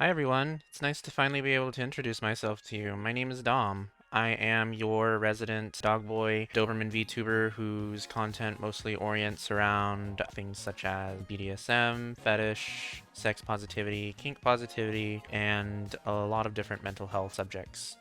Hi everyone, it's nice to finally be able to introduce myself to you. My name is Dom. I am your resident Dogboy Doberman VTuber whose content mostly orients around things such as BDSM, fetish, sex positivity, kink positivity, and a lot of different mental health subjects.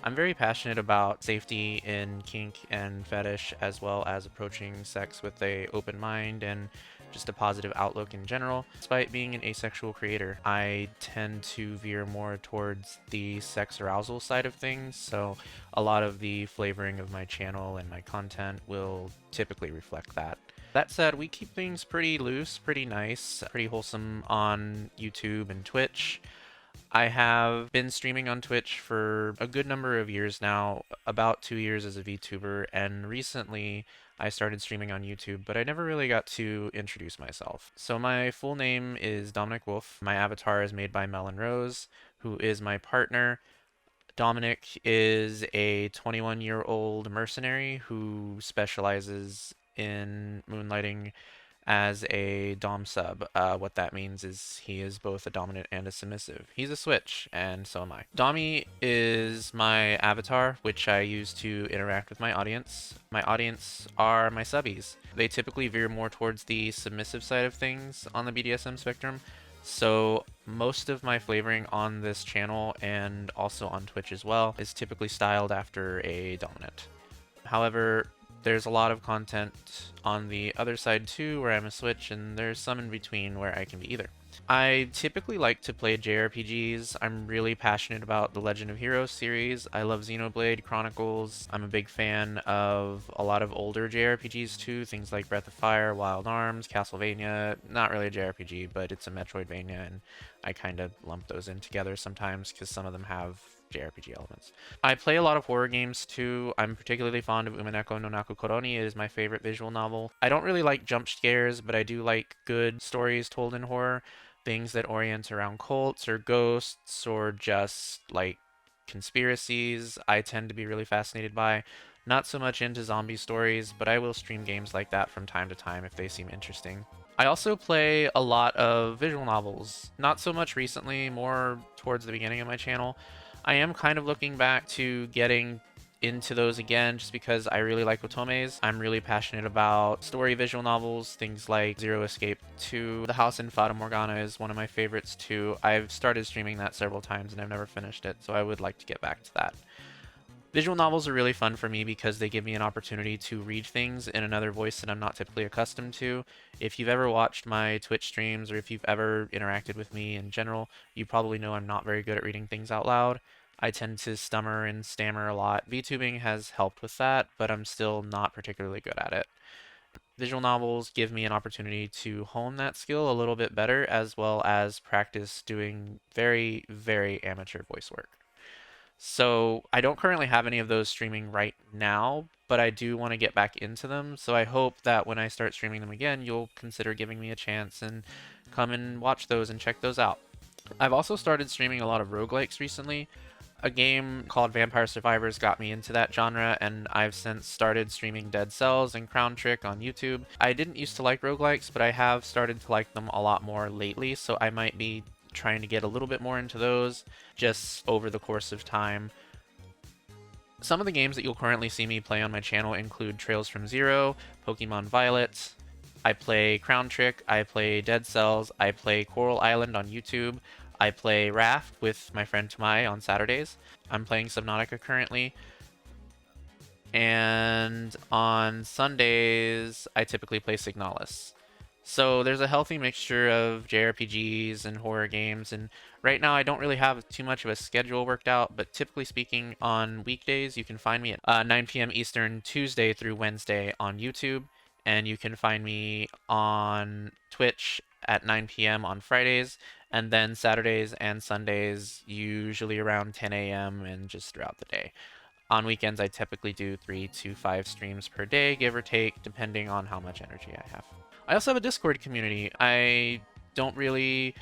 I'm very passionate about safety in kink and fetish, as well as approaching sex with a open mind and just a positive outlook in general. Despite being an asexual creator, I tend to veer more towards the sex arousal side of things, so a lot of the flavoring of my channel and my content will typically reflect that. That said, we keep things pretty loose, pretty nice, pretty wholesome on YouTube and Twitch. I have been streaming on Twitch for a good number of years now, about 2 years as a VTuber, and recently I started streaming on YouTube, but I never really got to introduce myself. So my full name is Dominic Wolfe. My avatar is made by Melon Rose, who is my partner. Dominic is a 21-year-old mercenary who specializes in moonlighting as a Dom sub. What that means is he is both a dominant and a submissive. He's a switch, and so am I. Dommy is my avatar, which I use to interact with my audience. My audience are my subbies. They typically veer more towards the submissive side of things on the BDSM spectrum. So most of my flavoring on this channel and also on Twitch as well is typically styled after a dominant. However, there's a lot of content on the other side too where I'm a switch, and there's some in between where I can be either. I typically like to play JRPGs. I'm really passionate about the Legend of Heroes series. I love Xenoblade Chronicles. I'm a big fan of a lot of older JRPGs too, things like Breath of Fire, Wild Arms, Castlevania. Not really a JRPG, but it's a Metroidvania, and I kind of lump those in together sometimes because some of them have JRPG elements. I play a lot of horror games too. I'm particularly fond of Umineko no Naku Koroni. It is my favorite visual novel. I don't really like jump scares, but I do like good stories told in horror. Things that orient around cults or ghosts or just like conspiracies, I tend to be really fascinated by. Not so much into zombie stories, but I will stream games like that from time to time if they seem interesting. I also play a lot of visual novels. Not so much recently, more towards the beginning of my channel. I am kind of looking back to getting into those again just because I really like otomes. I'm really passionate about story visual novels, things like Zero Escape 2. The House in Fata Morgana is one of my favorites too. I've started streaming that several times and I've never finished it, so I would like to get back to that. Visual novels are really fun for me because they give me an opportunity to read things in another voice that I'm not typically accustomed to. If you've ever watched my Twitch streams or if you've ever interacted with me in general, you probably know I'm not very good at reading things out loud. I tend to stummer and stammer a lot. VTubing has helped with that, but I'm still not particularly good at it. Visual novels give me an opportunity to hone that skill a little bit better, as well as practice doing very, very amateur voice work. So I don't currently have any of those streaming right now, but I do want to get back into them. So I hope that when I start streaming them again, you'll consider giving me a chance and come and watch those and check those out. I've also started streaming a lot of roguelikes recently. A game called Vampire Survivors got me into that genre, and I've since started streaming Dead Cells and Crown Trick on YouTube. I didn't used to like roguelikes, but I have started to like them a lot more lately, so I might be trying to get a little bit more into those just over the course of time. Some of the games that you'll currently see me play on my channel include Trails from Zero, Pokemon Violet. I play Crown Trick, I play Dead Cells, I play Coral Island on YouTube, I play Raft with my friend Tamai on Saturdays. I'm playing Subnautica currently. And on Sundays, I typically play Signalis. So there's a healthy mixture of JRPGs and horror games, and right now I don't really have too much of a schedule worked out, but typically speaking, on weekdays you can find me at 9 p.m. Eastern, Tuesday through Wednesday on YouTube, and you can find me on Twitch at 9 p.m. on Fridays, and then Saturdays and Sundays, usually around 10 a.m. and just throughout the day. On weekends, I typically do 3 to 5 streams per day, give or take, depending on how much energy I have. I also have a Discord community. I don't really,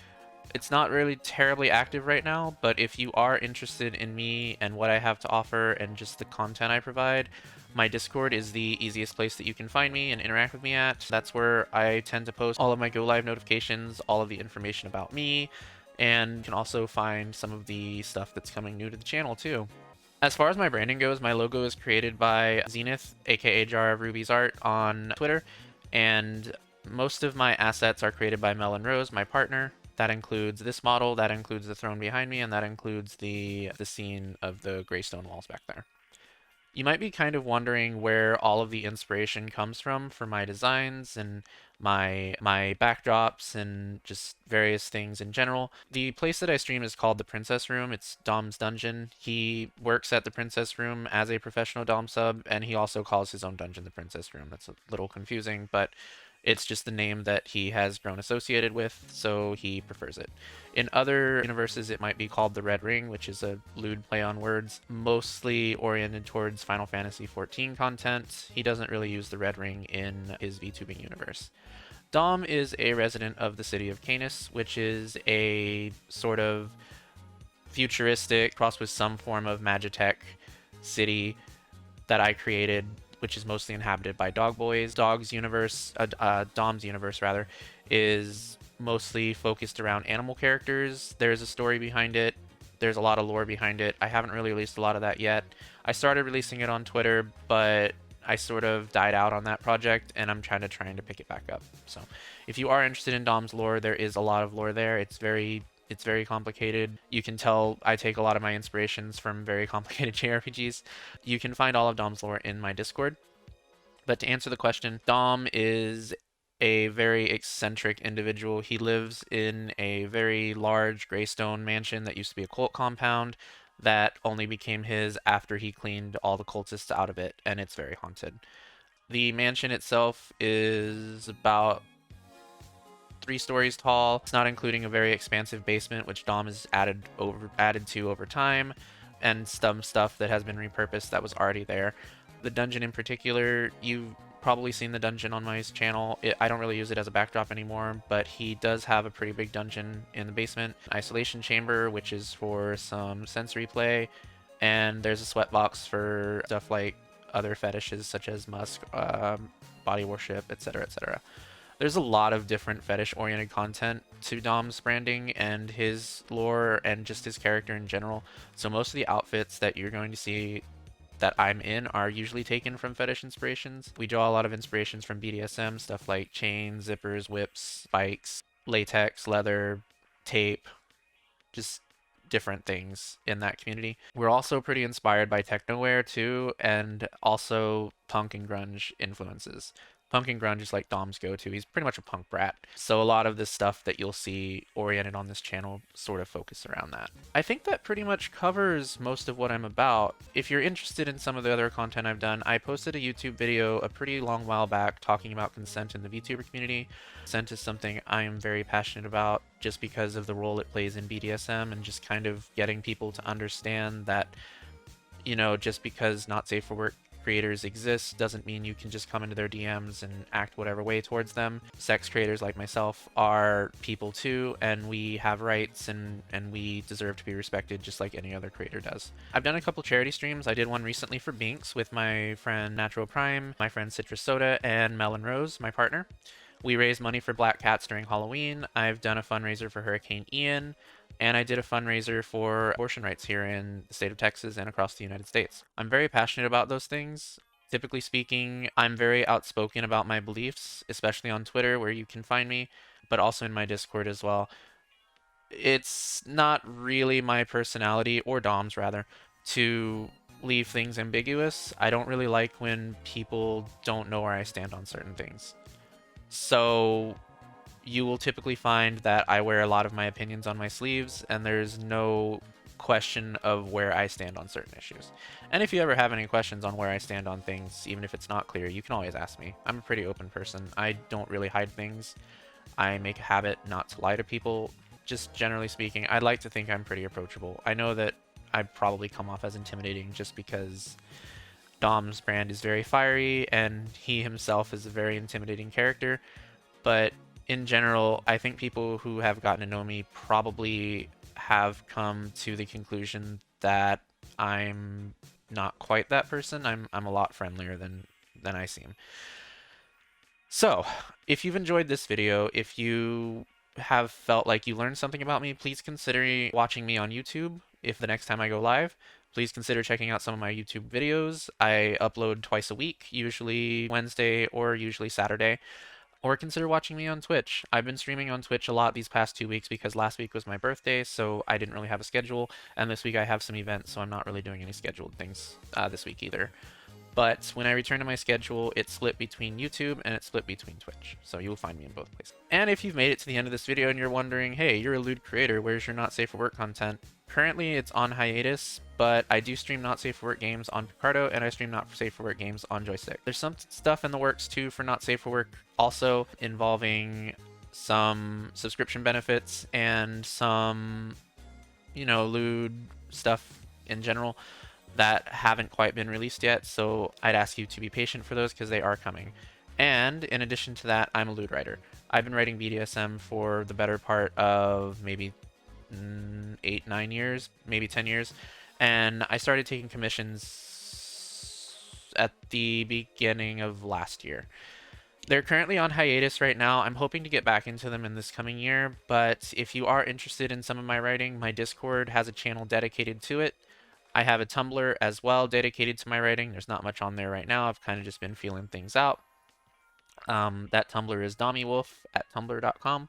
it's not really terribly active right now, but if you are interested in me and what I have to offer and just the content I provide, my Discord is the easiest place that you can find me and interact with me at. That's where I tend to post all of my go live notifications, all of the information about me, And you can also find some of the stuff that's coming new to the channel too. As far as my branding goes, my logo is created by Zenith, aka Jar of Ruby's Art, on Twitter, and most of my assets are created by Melon Rose, my partner. That includes this model, that includes the throne behind me, and that includes the scene of the gray stone walls back there. You might be kind of wondering where all of the inspiration comes from for my designs and my backdrops and just various things in general. The place that I stream is called the Princess Room. It's Dom's dungeon. He works at the Princess Room as a professional Dom sub, and he also calls his own dungeon the Princess Room. That's a little confusing, but it's just the name that he has grown associated with, so he prefers it. In other universes, it might be called the Red Ring, which is a lewd play on words, mostly oriented towards Final Fantasy XIV content. He doesn't really use the Red Ring in his VTubing universe. Dom is a resident of the city of Canis, which is a sort of futuristic, crossed with some form of Magitech city that I created, which is mostly inhabited by dog boys. Dom's universe rather, is mostly focused around animal characters. There's a story behind it. There's a lot of lore behind it. I haven't really released a lot of that yet. I started releasing it on Twitter, but I sort of died out on that project, and I'm trying to pick it back up. So if you are interested in Dom's lore, there is a lot of lore there. It's very complicated. You can tell I take a lot of my inspirations from very complicated JRPGs. You can find all of Dom's lore in my Discord. But to answer the question, Dom is a very eccentric individual. He lives in a very large graystone mansion that used to be a cult compound that only became his after he cleaned all the cultists out of it, and it's very haunted. The mansion itself is about 3 stories tall. It's not including a very expansive basement, which Dom has added to over time, and some stuff that has been repurposed that was already there. The dungeon in particular, you've probably seen the dungeon on my channel. I don't really use it as a backdrop anymore, but he does have a pretty big dungeon in the basement. Isolation chamber, which is for some sensory play, and there's a sweat box for stuff like other fetishes such as musk, body worship, etc., etc. There's a lot of different fetish-oriented content to Dom's branding and his lore and just his character in general. So most of the outfits that you're going to see that I'm in are usually taken from fetish inspirations. We draw a lot of inspirations from BDSM, stuff like chains, zippers, whips, spikes, latex, leather, tape, just different things in that community. We're also pretty inspired by technoware too, and also punk and grunge influences. Punk and grunge is like Dom's go-to. He's pretty much a punk brat. So a lot of this stuff that you'll see oriented on this channel sort of focus around that. I think that pretty much covers most of what I'm about. If you're interested in some of the other content I've done, I posted a YouTube video a pretty long while back talking about consent in the VTuber community. Consent is something I am very passionate about just because of the role it plays in BDSM and just kind of getting people to understand that, you know, just because not safe for work creators exist doesn't mean you can just come into their DMs and act whatever way towards them. Sex creators like myself are people too, and we have rights and we deserve to be respected just like any other creator does. I've done a couple charity streams. I did one recently for Binks with my friend Natural Prime, my friend Citrus Soda, and Melon Rose, my partner. We raised money for black cats during Halloween. I've done a fundraiser for Hurricane Ian, and I did a fundraiser for abortion rights here in the state of Texas and across the United States. I'm very passionate about those things. Typically speaking, I'm very outspoken about my beliefs, especially on Twitter where you can find me, but also in my Discord as well. It's not really my personality, or Dom's rather, to leave things ambiguous. I don't really like when people don't know where I stand on certain things. So you will typically find that I wear a lot of my opinions on my sleeves, and there's no question of where I stand on certain issues. And if you ever have any questions on where I stand on things, even if it's not clear, you can always ask me. I'm a pretty open person. I don't really hide things. I make a habit not to lie to people. Just generally speaking, I'd like to think I'm pretty approachable. I know that I probably come off as intimidating just because Dom's brand is very fiery, and he himself is a very intimidating character, but in general, I think people who have gotten to know me probably have come to the conclusion that I'm not quite that person. I'm a lot friendlier than I seem. So, if you've enjoyed this video, if you have felt like you learned something about me, please consider watching me on YouTube. If the next time I go live, please consider checking out some of my YouTube videos. I upload twice a week, usually Wednesday or usually Saturday. Or consider watching me on Twitch. I've been streaming on Twitch a lot these past 2 weeks because last week was my birthday, so I didn't really have a schedule. And this week I have some events, so I'm not really doing any scheduled things this week either. But when I return to my schedule, it's split between YouTube and it's split between Twitch. So you'll find me in both places. And if you've made it to the end of this video and you're wondering, hey, you're a lewd creator, where's your not safe for work content? Currently it's on hiatus, but I do stream not safe for work games on Picardo and I stream not safe for work games on Joystick. There's some stuff in the works too for not safe for work also involving some subscription benefits and some, lewd stuff in general that haven't quite been released yet, so I'd ask you to be patient for those because they are coming. And in addition to that, I'm a lewd writer. I've been writing BDSM for the better part of maybe 8, 9 years, maybe 10 years, and I started taking commissions at the beginning of last year. They're currently on hiatus right now. I'm hoping to get back into them in this coming year, but if you are interested in some of my writing, my Discord has a channel dedicated to it. I have a Tumblr as well dedicated to my writing. There's not much on there right now. I've kind of just been feeling things out. That Tumblr is Wolfe at tumblr.com.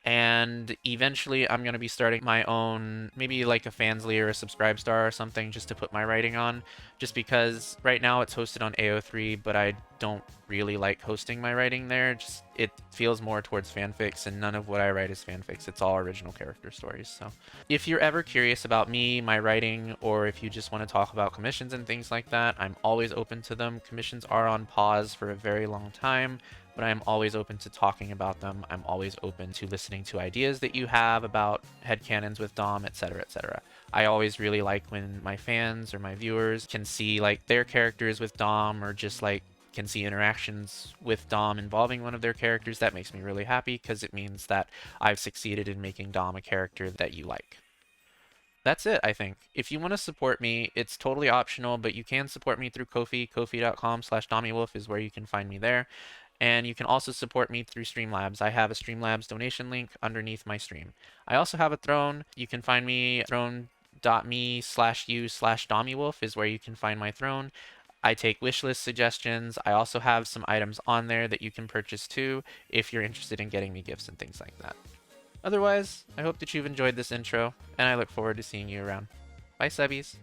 And eventually I'm going to be starting my own, maybe like a Fansly or a Subscribestar or something, just to put my writing on. Just because right now it's hosted on AO3, but I don't really like hosting my writing there. Just it feels more towards fanfics, and none of what I write is fanfics. It's all original character stories. So if you're ever curious about me, my writing, or if you just want to talk about commissions and things like that, I'm always open to them. Commissions are on pause for a very long time, but I'm always open to talking about them. I'm always open to listening to ideas that you have about headcanons with Dom, etc., etc. I always really like when my fans or my viewers can see like their characters with Dom, or just like can see interactions with Dom involving one of their characters. That makes me really happy because it means that I've succeeded in making Dom a character that you like. That's it, I think. If you want to support me, it's totally optional, but you can support me through Ko-fi. Ko-fi.com/DommyWolfe is where you can find me there. And you can also support me through Streamlabs. I have a Streamlabs donation link underneath my stream. I also have a Throne. You can find me throne.me/u/DommyWolfe is where you can find my Throne. I take wishlist suggestions. I also have some items on there that you can purchase too if you're interested in getting me gifts and things like that. Otherwise, I hope that you've enjoyed this intro, and I look forward to seeing you around. Bye, subbies.